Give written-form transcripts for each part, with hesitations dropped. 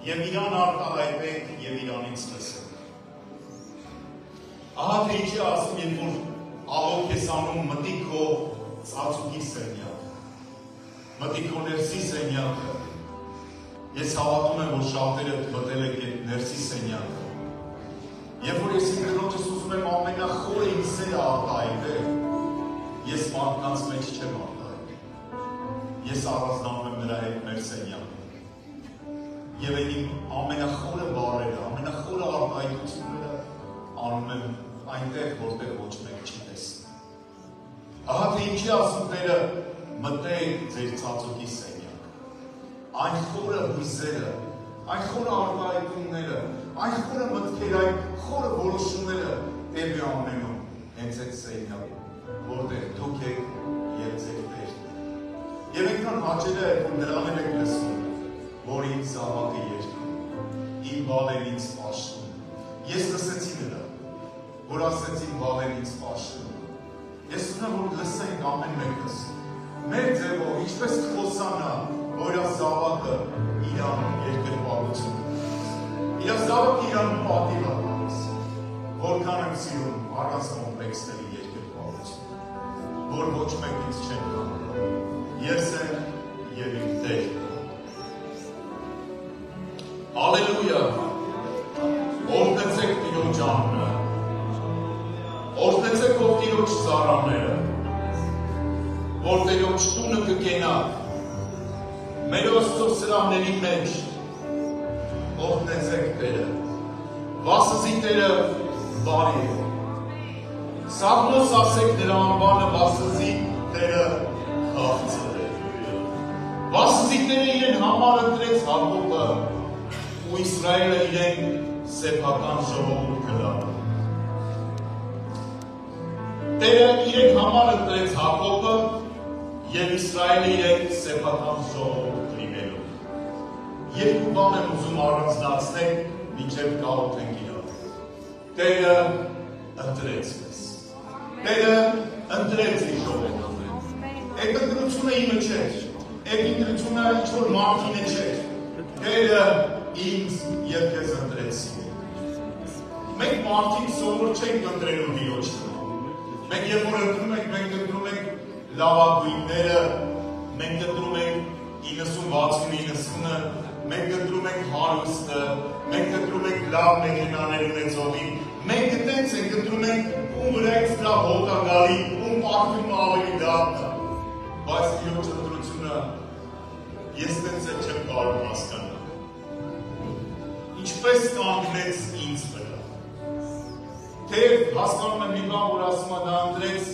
Եվ իրան արտահայտենք և իրանից լսենք։ Ահա թե ինչի ասում, երբ որ աղոք ես անում մտի քո ծածուկի սենյակը, մտի քո ներսի սենյակը, ես հավատում եմ, որ շատերը մտել եք այդ ներսի սենյակը, երբ որ ես իմ Տիրոջս ուզում եմ ամենախորը իմ սերը արտահայտել, ես մարդկանց մեջ չեմ արտահայտել, ես առանձնանում եմ նրա հետ մեր սենյակը։ Եվ այն իմ ամենախորը բարերը, ամենախորը արտահայտությունները անում եմ այնտեղ, որտեղ ոչ մեկ չի տեսնում։ Ահա թե ինչի ասում Տերը մտեք ձեր ծածուկի սենյակը։ Այն խորը հույզերը, այն խորը արտահայտումները, այն խորը մտքերը, այն խորը որոշումները տեղի ունենում հենց այդ սենյակում, որտեղ դուք եք և ձեր Տերն։ Եվ այնքան հաճելի է, որ նրան եք լսում, որ ինձ զավակը երկում, իմ բալեն ինձ պաշտում։ Ես լսեցի նրա, որ ասեց իմ բալեն ինձ պաշտում։ Ես ունեմ, որ լսենք ամեն մեկս, մեր ձևով, ինչպես կխոսանա, որ իր զավակը իրան երկրպագություն։ Իր զավակը իրան պատիվ ատանես, որքան եմ սիրում առանց կոմպլեքսների երկրպագություն, որ ոչ մեկ ինձ չեն կանում։ Ես եմ և իմ Տերն։ Ալելույա, օրհնեցեք Տիրոջ անունը, օրհնեցեք ով Տիրոջ ծառաները, որ Տիրոջ տունը կգենաք, մեր Աստծո սրահների մեջ, օրհնեցեք Տերը, վասզի Տերը բարի է, Սաղմոս ասեք նրա անվանը, վասզի Տերը քաղցր է, վասզի Տերը իրեն համար ընտրեց Հակոբը, ու Իսրայելը իրեն սեփական ժողովուրդ կլան։ Տերը իրեն համար ընտրեց Հակոբը և Իսրայելը իրեն սեփական ժողովուրդ լինելու։ Երկու բան եմ ուզում առանձնացնել, մինչև կարողենք իրար։ Տերը ընտրեց մեզ։ Տերը ընտրեց իր ժողովուրդը։ Այդ ընտրությունը իմը չէր, այդ ընտրությունը ինչ-որ մարդինը չէր։ Տերը ինձ և քեզ ընտրեցի։ Մենք մարդիկ սովոր չենք ընտրելու Տիրոջը։ Մենք երբ որ ընտրում ենք, մենք ընտրում ենք լավագույնները, մենք ընտրում ենք 90-60-90-ը, մենք ընտրում ենք հարուստը, մենք ընտրում ենք լավ մեքենաներ ունեցողին, մենք այդպես ենք ընտրում ենք ում վրայից դրա հոտ է գալի, ում պարֆյումը ավելի լավն է։ Բայց Տիրոջ ընտրությունը ես այդպես չեմ կարող հասկանալ։ Ինչպես կանգնեց ինձ վրա։ Թեև հասկանում եմ մի բան, որ ասում է դա ընտրեց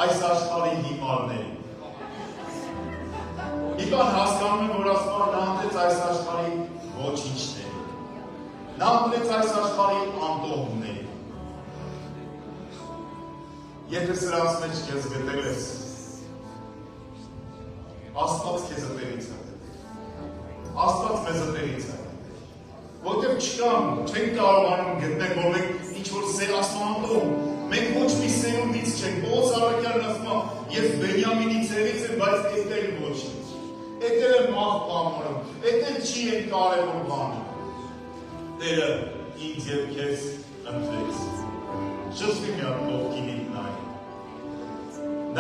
այս աշխարհի հիմարներին։ Մի բան հասկանում եմ, որ ասում է նա ընտրեց այս աշխարհի ոչինչներին։ Նա ընտրեց այս աշխարհի անտոհումներին։ Եթե սրանց մեջ քեզ գտել ես, Աստված քեզ ըտերից է։ Աստված մեզ ըտերից է։ Որտեղ չկան, չենք կարողանում գտնել, որ մենք ինչ-որ սերասմանտում, մենք ոչ մի սերունդից չենք, Պողոս առաքյալն ասում է, ես Բենյամինի ցեղից եմ, բայց էդ էլ ոչինչ, էդ էլ մահ պամորը, էդ էլ չի են կարևոր բանը։ Տերը ինձ և քեզ ընտրեց, շշտի մի հատ կողքինին նայ։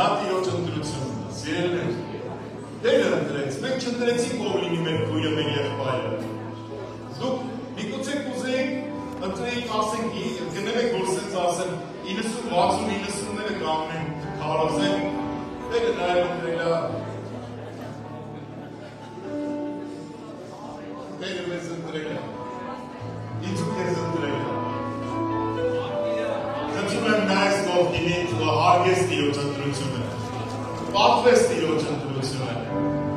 Դա Տիրոջ ընտրությունն է, սիրելիներ, Տերը ընտրեց, մենք չընտրեցինք ով լինի մեր քույրը, մեր եղբայրը։ Դուք միգուցե կուզեիք ընտրեիք ասենք, գնել եք, որ սենց ասեմ, 90-60-90-ները կանգնեն, հարազենք, Տերը նաև ընտրել է, Տերը մեզ ընտրել է, ինձ ու քեզ ընտրել է։ Խնդրում եմ նայես կողքինին, հարգես Տիրոջ ընտրությունը, պատվես Տիրոջ ընտրությունը։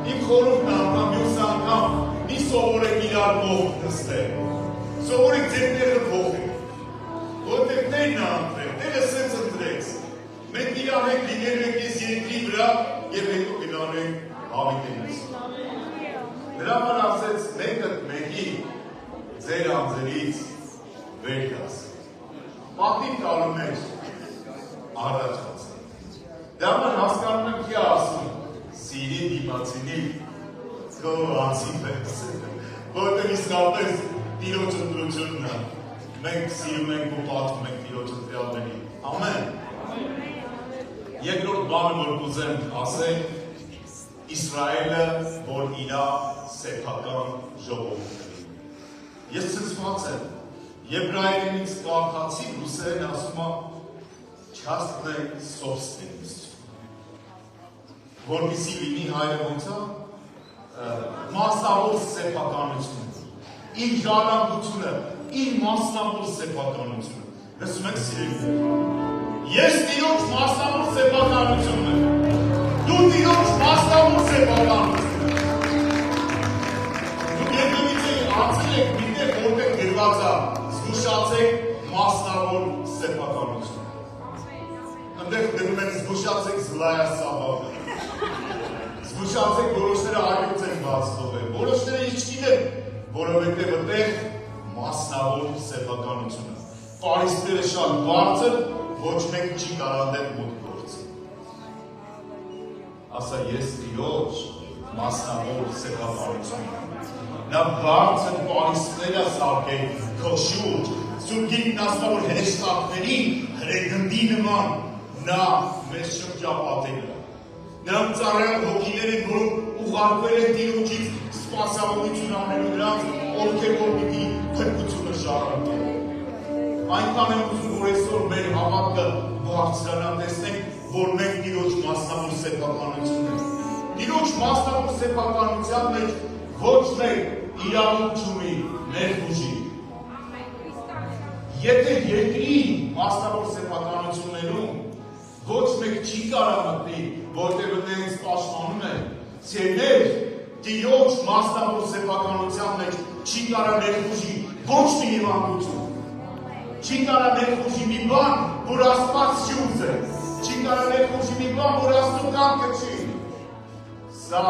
Իմ խորհուրդն անգամ, մյուս անգամ մի սովորեք իրար կողք նստել, սովորեք ձեր տեղը փոխել, որտեղ Տերն է ընտրել, Տերը սենց ընտրեց։ Մենք իրար հետ լինելու ենք ես երկրի վրա և հետո գնալու ենք հավիտենից։ Դրա համար ասեց մեկըդ մեկի ձեր անձերից վեր կաս։ Պատիվ տալու մեջ առաջ հասել։ Դրա համար հասկանում եմ չի ասում սիրի դիմացինի քո անձի պես, որտեղ իսկապես Տիրոջ ընտրությունն է։ Մենք սիրում ենք ու պատվում ենք Տիրոջ ընտրյալներին։ Ամեն։ Երկրորդ բանը, որ կուզեմ ասել, Իսրայելը, որ իրա սեփական ժողովուրդն է։ Ես ցնցված եմ, եբրայերենից կարդացի, ռուսերեն ասում է «Частная собственность», որպեսզի լինի հայերը ոնց է, մասնավոր սեփականություն, իր ժառանգությունը, իր մասնավոր սեփականությունը։ Լսում եք սիրելիներ։ Ես Տիրոջ մասնավոր սեփականությունն եմ։ Դու Տիրոջ մասնավոր սեփականություն ես։ Դուք երբևիցե անցել եք միտեղ, որտեղ գրված է զգուշացեք մասնավոր սեփականություն։ Այնտեղ դնում են զգուշացեք զլայա սավակը։ Զգուշացեք որոշները այլուց են բաց թողել, որոշները ինչ չգիտեն, որովհետև այդտեղ մասնավոր սեփականությունը։ Պարիսպները շատ բարձր, ոչ մեկ չի կարող դեր մուտք գործի։ Ասա ես Տիրոջ մասնավոր սեփականություն։ Նա բարձր պարիսպներ է սարքել քո շուրջ, Սուրբ Գիրքն ասում է, որ հրեշտակներին հրեգնդի նման նա մեզ շրջապատել է։ Նրանք ծառայող հոգիներ են, որոնք ուղարկվել են Տիրոջից սպասավորություն անելու նրանց, ովքեր որ պիտի փրկությունը շարունակեն։ Այնքան եմ ուզում, որ այսօր մեր հավատքը բարձրանա, տեսնենք, որ մենք Տիրոջ մասնավոր սեփականություն ենք։ Տիրոջ մասնավոր սեփականության մեջ ոչ մեկ իրավունք չունի ներխուժի։ Եթե երկրի մասնավոր սեփականություններում ոչ մեկ չի կարող մտնի, որտեղ նրանց պաշտպանում են, ցերներ Տիրոջ մասնավոր սեփականության մեջ չի կարող ներխուժի ոչ մի հիվանդություն, չի կարող ներխուժի մի բան, որ Աստված չի ուզել, չի կարող ներխուժի մի բան, որ Աստծո կամքը չի։ Սա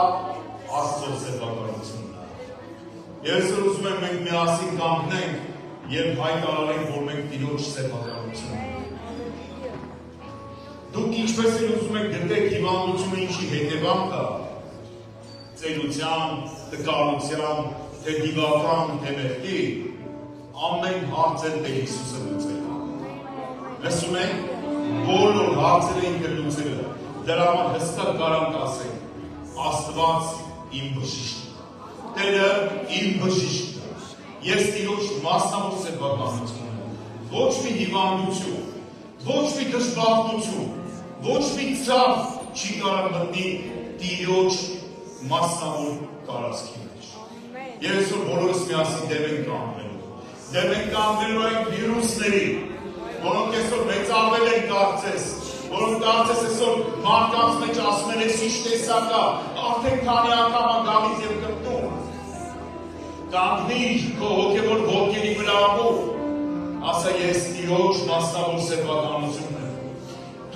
Աստծո սեփականությունն է։ Ես ուզում եմ մենք միասին կանգնենք և հայտարարենք, որ մենք Տիրոջ սեփականություն ենք։ Դուք ինչպես էլ ուզում եք գտեք հիվանդությունը ինչի հետևանքը, ծերության, տկարության, թե դիվական, թե մեղքի, ամեն հարցեր Տեր Հիսուսը լուծել է։ Լսում եք, բոլոր հարցերը ինքը լուծել է։ Դրա համար հստակ կարանք ասենք, Աստված իմ բժիշկն է, Տերը իմ բժիշկն է։ Ես Տիրոջ մասնավոր սեփականություն եմ։ Ոչ մի հիվանդություն, ոչ մի դժբախտություն, ոչ մի ցավ չի կարող մտնի Տիրոջ մասնավոր տարածքի մեջ։ Եվ այսօր բոլորս միասին դեմ ենք կանգնելու։ Դեմ ենք կանգնելու այն վիրուսների, որոնք այսօր մեծարվել են կարծես, որոնք կարծես այսօր մարդկանց մեջ ասում են ես ինչ տեսակ է, արդեն քանի անգամ է գալիս և կպտում։ Կանգնիր քո հոգևոր ոտքերի վրա ամուր, ասա ես Տիրոջ մասնավոր սեփականությունն եմ։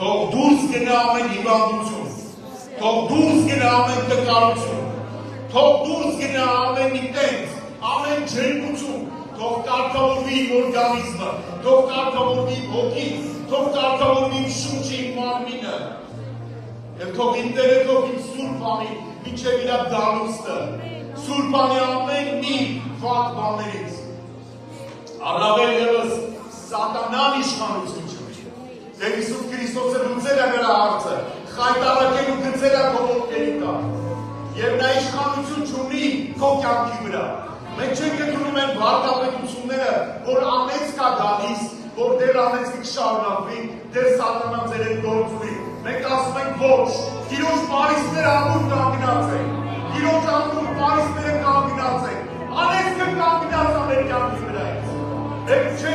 Թող դուրս գնա ամեն հիվանդություն, թող դուրս գնա ամեն տկարություն, թող դուրս գնա ամեն ինտենս, ամեն ջերմություն, թող կարգավորվի իմ օրգանիզմը, թող կարգավորվի իմ հոգին, թող կարգավորվի իմ շունչը, իմ մարմինը, և թող իմ Տերը թող իմ սուրբ անի, մինչև իրա դալուստը, սուրբ անի ամեն մի վատ բաներից, առավել ևս սատանան իշխանություն չունի։ Տեր Հիսուս Քրիստոսը լուծել է նրա հարցը, խայտարակել ու գցել է քո ոտքերի տակ, և նա իշխանություն չունի քո կյանքի վրա։ Մենք չենք ընդունում են վարդապետությունները, որ ամենց կա գալիս, որ դեր ամենցի կշարունակվի, դեր սատանան ձեր հետ գործ ունի։ Մենք ոչ, Տիրոջ պարիսպները ամուր կանգնած են, Տիրոջ ամուր պարիսպները կանգնած են, անեծքը կանգնած ամեր կյանքի վրայից, եք չէ